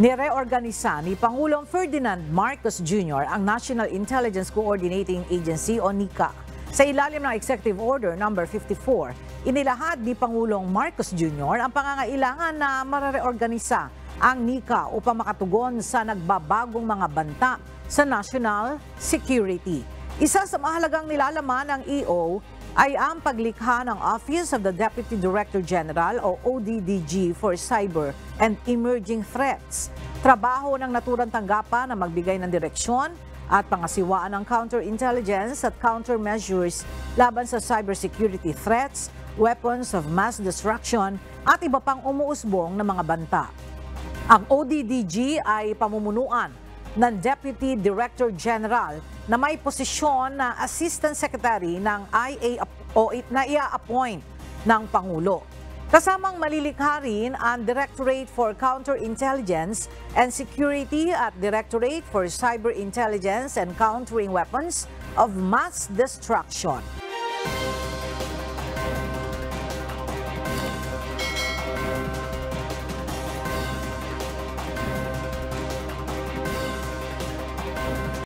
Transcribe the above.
Nireorganisa ni Pangulong Ferdinand Marcos Jr. ang National Intelligence Coordinating Agency o NICA. Sa ilalim ng Executive Order No. 54, inilahad ni Pangulong Marcos Jr. ang pangangailangan na mareorganisa ang NICA upang makatugon sa nagbabagong mga banta sa national security. Isa sa mahalagang nilalaman ng EO ay ang paglikha ng Office of the Deputy Director General o ODDG for Cyber and Emerging Threats. Trabaho ng naturang tanggapan na magbigay ng direksyon at pangasiwaan ng counterintelligence at countermeasures laban sa cybersecurity threats, weapons of mass destruction at iba pang umuusbong na mga banta. Ang ODDG ay pamumunuan ng Deputy Director General na may posisyon na Assistant Secretary ng IA o na ia-appoint ng Pangulo. Kasamang malilikha rin ang Directorate for Counterintelligence and Security at Directorate for Cyber Intelligence and Countering Weapons of Mass Destruction.